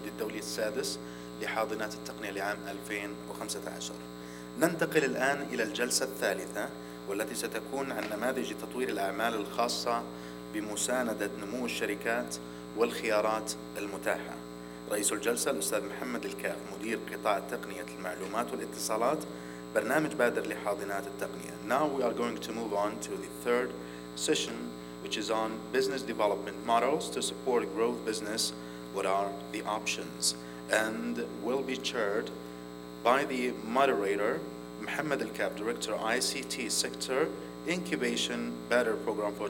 السعودي الدولي السادس لحاضنات التقنية لعام 2015. ننتقل الآن إلى الجلسة الثالثة، والتي ستكون عن نماذج تطوير الأعمال الخاصة بمساندة نمو الشركات والخيارات المتاحة. رئيس الجلسة الأستاذ محمد الكاف، مدير قطاع تقنية المعلومات والاتصالات، برنامج بادر لحاضنات التقنية. Now we are going to move on to the third session, which is on business development models to support growth business. What are the options? And will be chaired by the moderator, Mohammed Al-Kab, Director ICT Sector Incubation Better Program for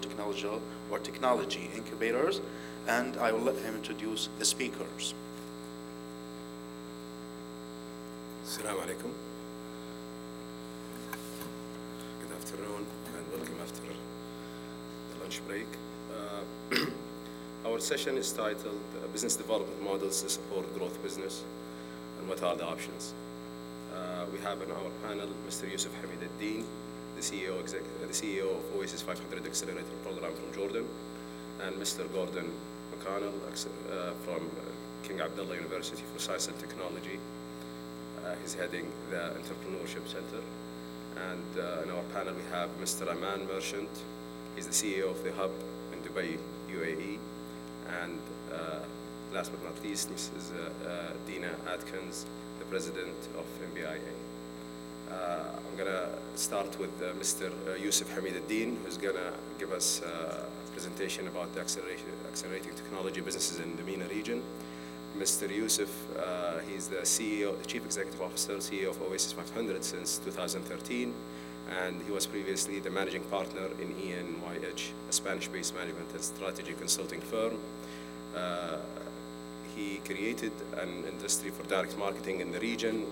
Technology Incubators, and I will let him introduce the speakers. Assalamu alaikum. Good afternoon and welcome after the lunch break. Our session is titled Business Development Models to Support Growth Business, and what are the options? We have on our panel Mr. Yusuf Hamid Al-Din, the CEO of Oasis 500 Accelerator Program from Jordan, and Mr. Gordon McConnell from King Abdullah University for Science and Technology. He's heading the Entrepreneurship Center. And in our panel we have Mr. Aman Merchant. He's the CEO of the Hub in Dubai, UAE. And last but not least, Mrs. Dina Atkins, the President of MBIA. I'm going to start with Mr. Yusuf Hamid Al-Din, who's going to give us a presentation about the accelerating technology businesses in the MENA region. Mr. Yusuf, he's the CEO, the Chief Executive Officer, CEO of Oasis 500 since 2013, and he was previously the Managing Partner in ENYH, a Spanish-based management and strategy consulting firm. He created an industry for direct marketing in the region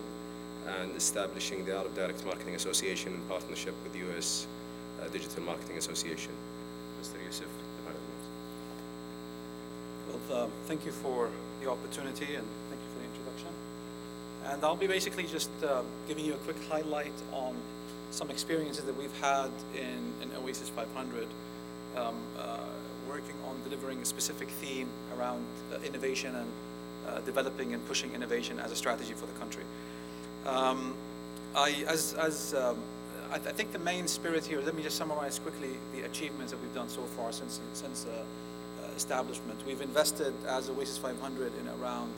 and establishing the Arab Direct Marketing Association in partnership with the US Digital Marketing Association. Mr. Yusuf, the panel. Well, thank you for the opportunity and thank you for the introduction. And I'll be basically just giving you a quick highlight on some experiences that we've had in Oasis 500, working on delivering a specific theme around innovation and developing and pushing innovation as a strategy for the country. I think the main spirit here, let me just summarize quickly the achievements that we've done so far since establishment. We've invested as Oasis 500 in around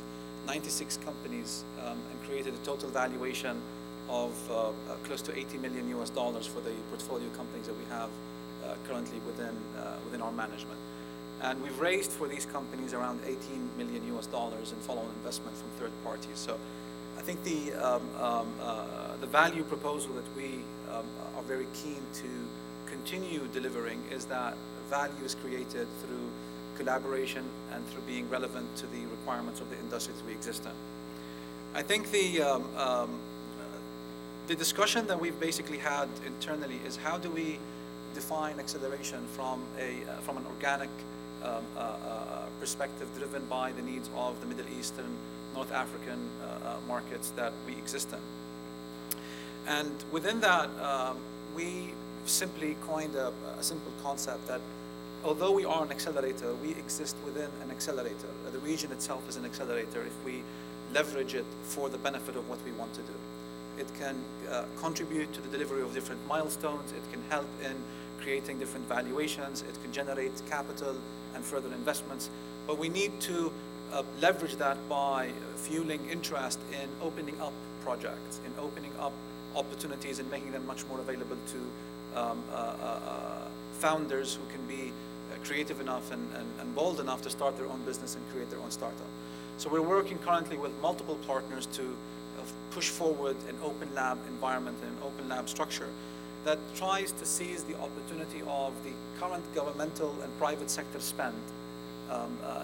96 companies and created a total valuation of close to $80 million for the portfolio companies that we have currently within our management. And we've raised for these companies around $18 million in follow-on investment from third parties. So I think the value proposal that we are very keen to continue delivering is that value is created through collaboration and through being relevant to the requirements of the industries we exist in. I think the discussion that we've basically had internally is how do we define acceleration from an organic perspective driven by the needs of the Middle Eastern, North African markets that we exist in. And within that, we simply coined a simple concept that although we are an accelerator, we exist within an accelerator. The region itself is an accelerator if we leverage it for the benefit of what we want to do. It can contribute to the delivery of different milestones. It can help in creating different valuations. It can generate capital and further investments. But we need to leverage that by fueling interest in opening up projects, in opening up opportunities and making them much more available to founders who can be creative enough and bold enough to start their own business and create their own startup. So we're working currently with multiple partners to push forward an open lab environment and an open lab structure that tries to seize the opportunity of the current governmental and private sector spend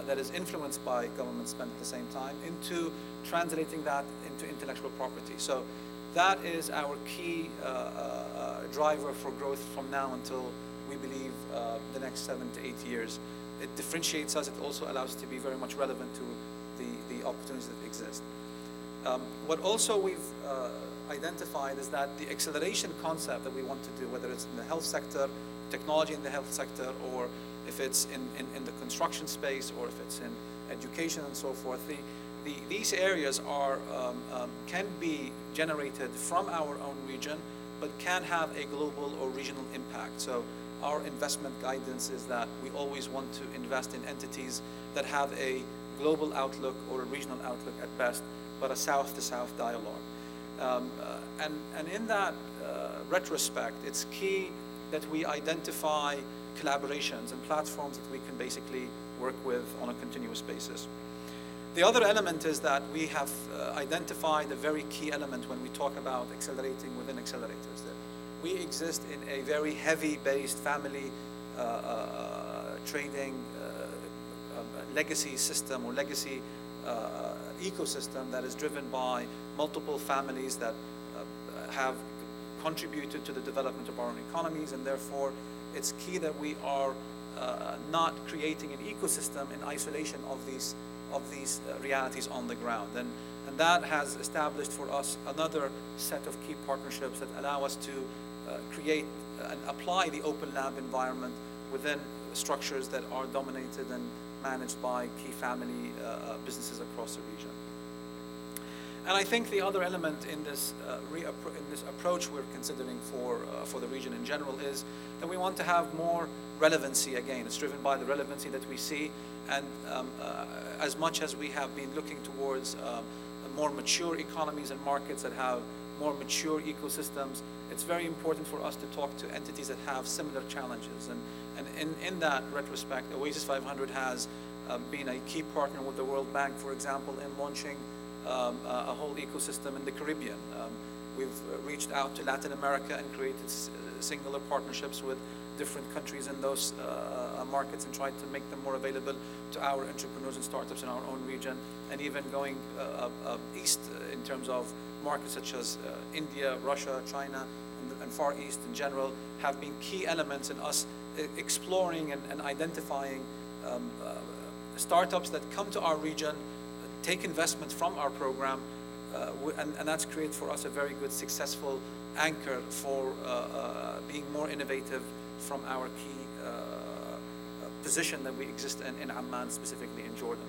that is influenced by government spend at the same time into translating that into intellectual property. So that is our key driver for growth from now until we believe the next 7 to 8 years. It differentiates us. It also allows us to be very much relevant to the opportunities that exist. What also we've identified is that the acceleration concept that we want to do, whether it's in the health sector, technology in the health sector, or if it's in the construction space, or if it's in education and so forth, the these areas are, can be generated from our own region, but can have a global or regional impact. So our investment guidance is that we always want to invest in entities that have a global outlook or a regional outlook at best, but a south-to-south dialogue. And in that retrospect, it's key that we identify collaborations and platforms that we can basically work with on a continuous basis. The other element is that we have identified a very key element when we talk about accelerating within accelerators. That we exist in a very heavy-based family trading legacy system or legacy ecosystem that is driven by multiple families that have contributed to the development of our own economies, and therefore it's key that we are not creating an ecosystem in isolation of these realities on the ground. And that has established for us another set of key partnerships that allow us to create and apply the open lab environment within structures that are dominated and managed by key family businesses across the region. And I think the other element in this approach we're considering for the region in general is that we want to have more relevancy. Again, it's driven by the relevancy that we see, and as much as we have been looking towards more mature economies and markets that have more mature ecosystems, it's very important for us to talk to entities that have similar challenges. And in that retrospect, Oasis 500 has been a key partner with the World Bank, for example, in launching a whole ecosystem in the Caribbean. We've reached out to Latin America and created singular partnerships with different countries in those markets and tried to make them more available to our entrepreneurs and startups in our own region, and even going east in terms of markets such as India, Russia, China, and Far East in general have been key elements in us exploring and identifying startups that come to our region, take investment from our program, and that's created for us a very good, successful anchor for being more innovative from our key position that we exist in Amman, specifically in Jordan.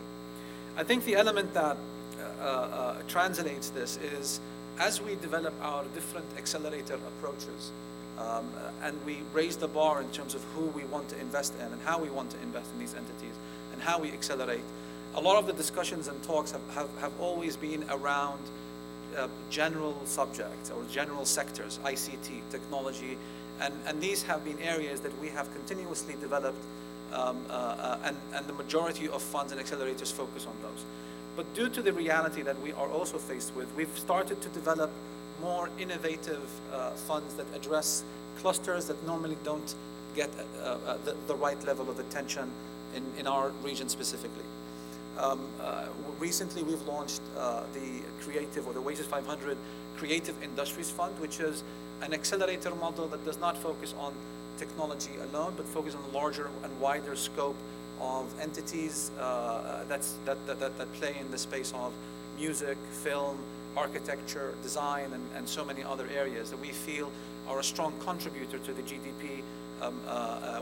I think the element that translates this is, as we develop our different accelerator approaches, and we raise the bar in terms of who we want to invest in and how we want to invest in these entities and how we accelerate, a lot of the discussions and talks have always been around general subjects or general sectors, ICT, technology, and these have been areas that we have continuously developed, and the majority of funds and accelerators focus on those. But due to the reality that we are also faced with, we've started to develop more innovative funds that address clusters that normally don't get the right level of attention in our region specifically. Recently we've launched the Creative, or the Oasis 500 Creative Industries Fund, which is an accelerator model that does not focus on technology alone, but focus on a larger and wider scope of entities that play in the space of music, film, architecture, design, and so many other areas that we feel are a strong contributor to the GDP.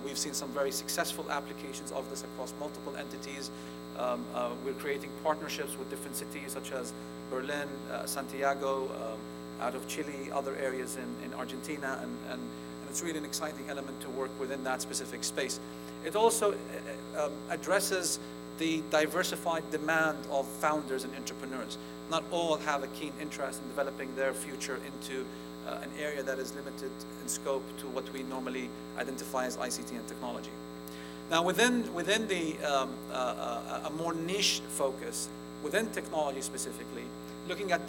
We've seen some very successful applications of this across multiple entities. We're creating partnerships with different cities such as Berlin, Santiago, out of Chile, other areas in Argentina, and it's really an exciting element to work within that specific space. It also addresses the diversified demand of founders and entrepreneurs. Not all have a keen interest in developing their future into an area that is limited in scope to what we normally identify as ICT and technology. Now, within the a more niche focus within technology specifically, looking at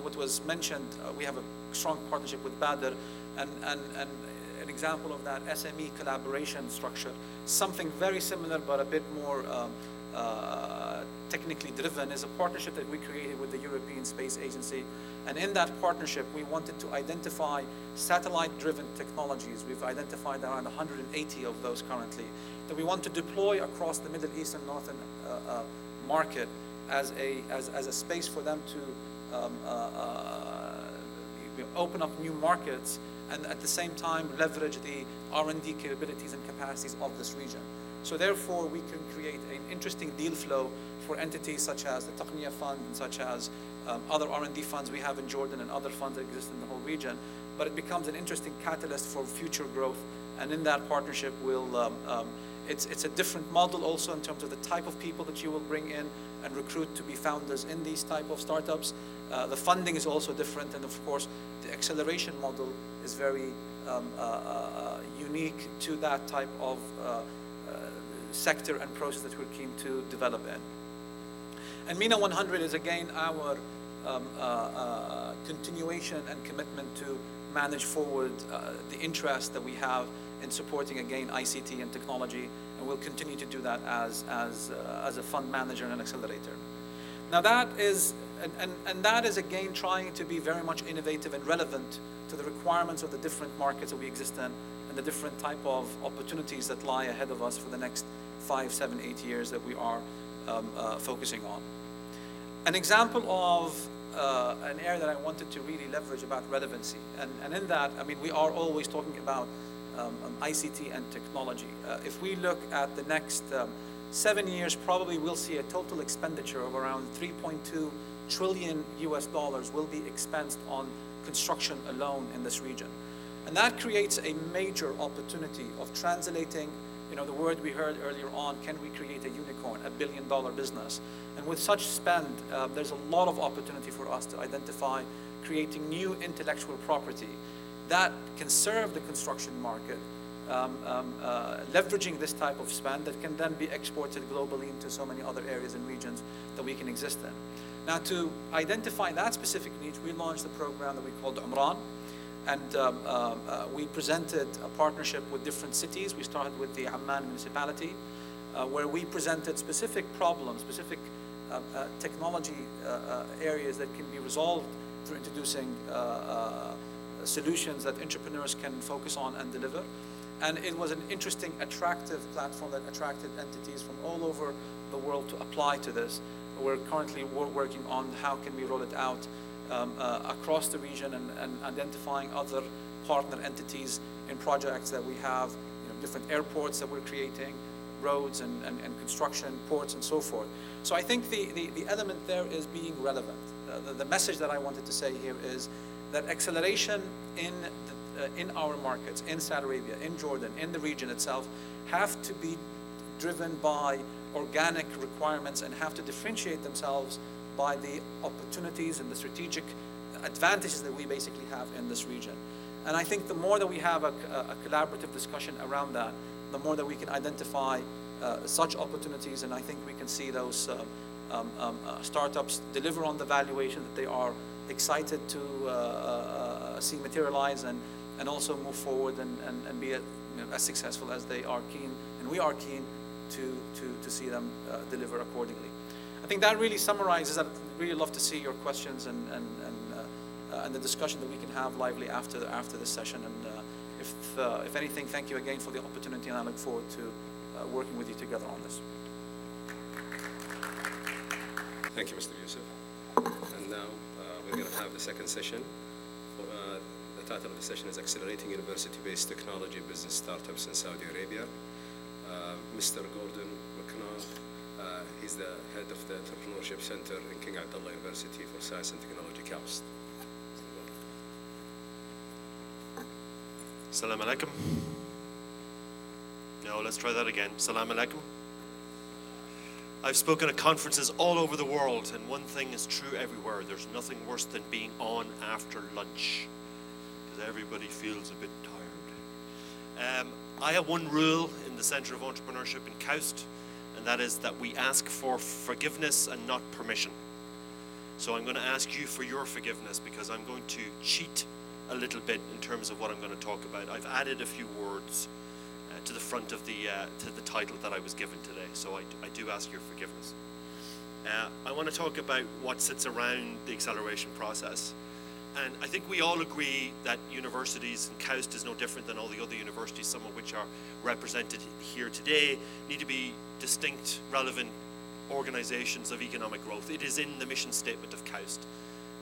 what was mentioned, we have a strong partnership with Badr, and an example of that SME collaboration structure, something very similar but a bit more technically driven, is a partnership that we created with the European Space Agency. And in that partnership, we wanted to identify satellite-driven technologies. We've identified around 180 of those currently that we want to deploy across the Middle East and Northern market as a space for them to open up new markets and at the same time leverage the R&D capabilities and capacities of this region. So therefore, we can create an interesting deal flow for entities such as the Taqniyya Fund and such as other R&D funds we have in Jordan and other funds that exist in the whole region. But it becomes an interesting catalyst for future growth. And in that partnership, it's a different model also in terms of the type of people that you will bring in and recruit to be founders in these type of startups. The funding is also different, and of course, the acceleration model is very unique to that type of sector and process that we're keen to develop in. And MENA 100 is again our continuation and commitment to manage forward the interest that we have in supporting again ICT and technology, and we'll continue to do that as a fund manager and accelerator. Now that is, and that is again trying to be very much innovative and relevant to the requirements of the different markets that we exist in and the different type of opportunities that lie ahead of us for the next 5, 7, 8 years that we are focusing on. An example of an area that I wanted to really leverage about relevancy, and in that, I mean, we are always talking about ICT and technology. If we look at the next 7 years, probably we'll see a total expenditure of around $3.2 trillion will be expensed on construction alone in this region. And that creates a major opportunity of translating, you know, the word we heard earlier on, can we create a unicorn, $1 billion business? And with such spend, there's a lot of opportunity for us to identify creating new intellectual property that can serve the construction market, leveraging this type of spend that can then be exported globally into so many other areas and regions that we can exist in. Now, to identify that specific niche, we launched a program that we called Umran, and we presented a partnership with different cities. We started with the Amman municipality, where we presented specific problems, specific technology areas that can be resolved through introducing solutions that entrepreneurs can focus on and deliver. And it was an interesting, attractive platform that attracted entities from all over the world to apply to this. We're currently working on how can we roll it out across the region and identifying other partner entities in projects that we have, you know, different airports that we're creating, roads and construction, ports and so forth. So I think the element there is being relevant. The message that I wanted to say here is that acceleration in our markets, in Saudi Arabia, in Jordan, in the region itself, have to be driven by organic requirements and have to differentiate themselves by the opportunities and the strategic advantages that we basically have in this region. And I think the more that we have a collaborative discussion around that, the more that we can identify such opportunities, and I think we can see those startups deliver on the valuation that they are excited to see materialize, and also move forward and be as successful as they are keen, and we are keen to see them deliver accordingly. I think that really summarizes. I'd really love to see your questions and the discussion that we can have lively after this session. And if anything, thank you again for the opportunity, and I look forward to working with you together on this. Thank you, Mr. Yusuf. And now we're going to have the second session. The title of the session is Accelerating University-Based Technology Business Startups in Saudi Arabia. Mr. Gordon McNaught, he's the head of the Entrepreneurship Center in King Abdullah University for Science and Technology, KAUST. Assalamu alaikum. No, let's try that again. Assalamu alaikum. I've spoken at conferences all over the world, and one thing is true everywhere. There's nothing worse than being on after lunch, because everybody feels a bit tired. I have one rule in the Center of Entrepreneurship in KAUST, and that is that we ask for forgiveness and not permission. So I'm going to ask you for your forgiveness, because I'm going to cheat a little bit in terms of what I'm going to talk about. I've added a few words to the front of the title that I was given today, so I do ask your forgiveness. I want to talk about what sits around the acceleration process. And I think we all agree that universities, and KAUST is no different than all the other universities, some of which are represented here today, need to be distinct, relevant organizations of economic growth. It is in the mission statement of KAUST.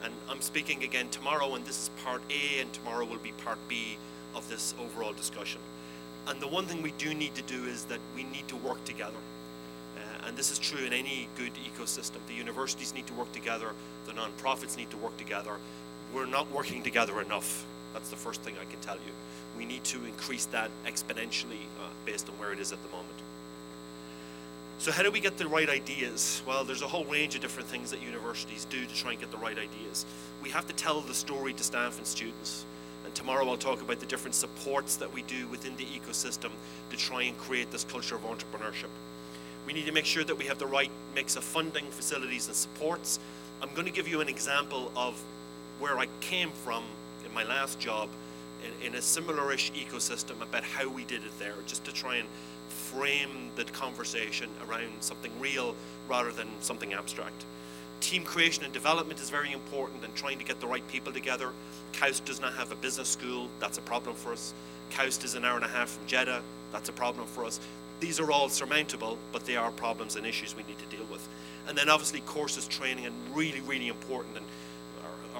And I'm speaking again tomorrow, and this is part A, and tomorrow will be part B of this overall discussion. And the one thing we do need to do is that we need to work together. And this is true in any good ecosystem. The universities need to work together. The non-profits need to work together. We're not working together enough. That's the first thing I can tell you. We need to increase that exponentially based on where it is at the moment. So how do we get the right ideas? Well, there's a whole range of different things that universities do to try and get the right ideas. We have to tell the story to staff and students. And tomorrow I'll talk about the different supports that we do within the ecosystem to try and create this culture of entrepreneurship. We need to make sure that we have the right mix of funding, facilities, and supports. I'm going to give you an example of where I came from in my last job in a similar-ish ecosystem about how we did it there, just to try and frame the conversation around something real rather than something abstract. Team creation and development is very important, and trying to get the right people together. KAUST does not have a business school. That's a problem for us. KAUST is an hour and a half from Jeddah. That's a problem for us. These are all surmountable, but they are problems and issues we need to deal with. And then obviously courses, training, and really, really important. And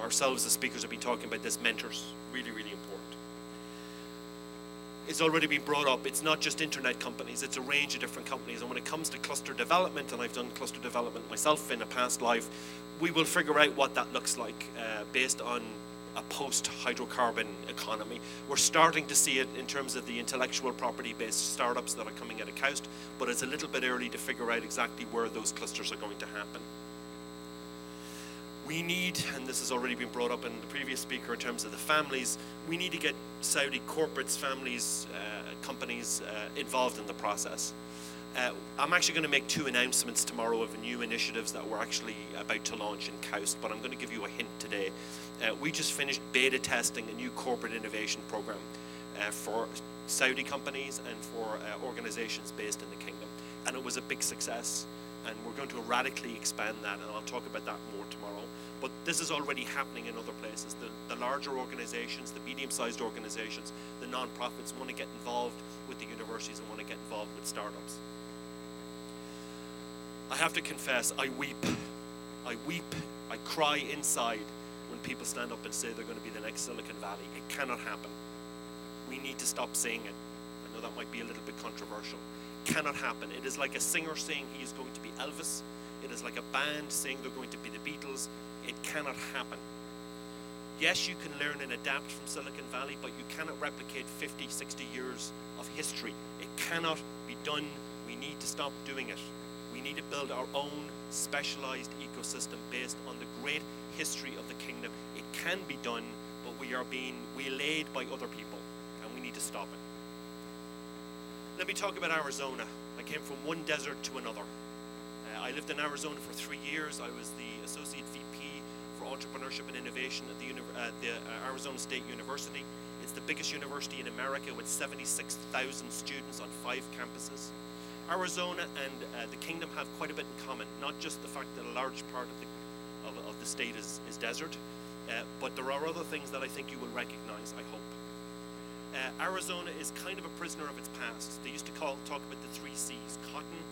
ourselves as speakers have been talking about this, mentors, really, really important. It's already been brought up, it's not just internet companies, it's a range of different companies. And when it comes to cluster development, and I've done cluster development myself in a past life, we will figure out what that looks like based on a post-hydrocarbon economy. We're starting to see it in terms of the intellectual property-based startups that are coming out of KAUST, but it's a little bit early to figure out exactly where those clusters are going to happen. We need, and this has already been brought up in the previous speaker in terms of the families, we need to get Saudi corporates, families, companies involved in the process. I'm actually going to make 2 announcements tomorrow of new initiatives that we're actually about to launch in KAUST, but I'm going to give you a hint today. We just finished beta testing a new corporate innovation program for Saudi companies and for organizations based in the kingdom. And it was a big success. And we're going to radically expand that, and I'll talk about that more tomorrow. But this is already happening in other places. The larger organizations, the medium-sized organizations, the non-profits want to get involved with the universities and want to get involved with startups. I have to confess, I weep, I cry inside when people stand up and say they're going to be the next Silicon Valley. It cannot happen. We need to stop saying it. I know that might be a little bit controversial. Cannot happen. It is like a singer saying he is going to be Elvis. It is like a band saying they're going to be the Beatles. It cannot happen. Yes, you can learn and adapt from Silicon Valley, but you cannot replicate 50, 60 years of history. It cannot be done. We need to stop doing it. We need to build our own specialized ecosystem based on the great history of the kingdom. It can be done, but we are being waylaid by other people, and we need to stop it. Let me talk about Arizona. I came from one desert to another. I lived in Arizona for 3 years. I was the Associate VP for Entrepreneurship and Innovation at the Arizona State University. It's the biggest university in America with 76,000 students on 5 campuses. Arizona and the kingdom have quite a bit in common, not just the fact that a large part of the state is desert, but there are other things that I think you will recognize, I hope. Arizona is kind of a prisoner of its past. They used to talk about the 3 C's, cotton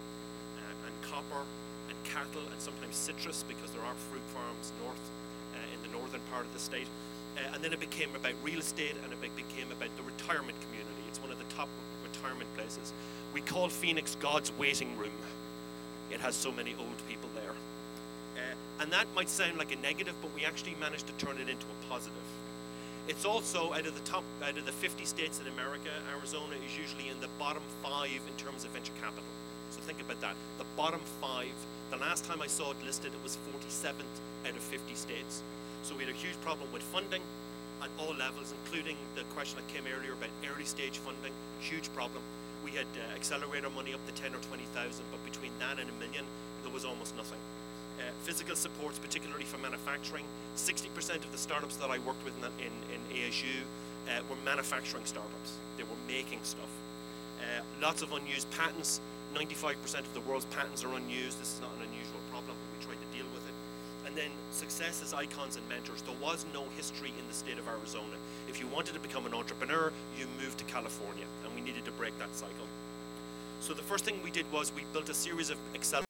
and copper and cattle and sometimes citrus, because there are fruit farms north in the northern part of the state. And then it became about real estate, and it became about the retirement community. It's one of the top retirement places. We call Phoenix God's waiting room. It has so many old people there. And that might sound like a negative, but we actually managed to turn it into a positive. It's also, out of the 50 states in America, Arizona is usually in the bottom 5 in terms of venture capital. So think about that, the bottom 5. The last time I saw it listed, it was 47th out of 50 states. So we had a huge problem with funding at all levels, including the question that came earlier about early stage funding, huge problem. We had accelerator money up to 10 or 20,000, but between that and $1 million, there was almost nothing. Physical supports, particularly for manufacturing. 60% of the startups that I worked with in ASU were manufacturing startups. They were making stuff. Lots of unused patents. 95% of the world's patents are unused. This is not an unusual problem, but we tried to deal with it. And then success as icons and mentors. There was no history in the state of Arizona. If you wanted to become an entrepreneur, you moved to California, and we needed to break that cycle. So the first thing we did was we built a series of accelerators.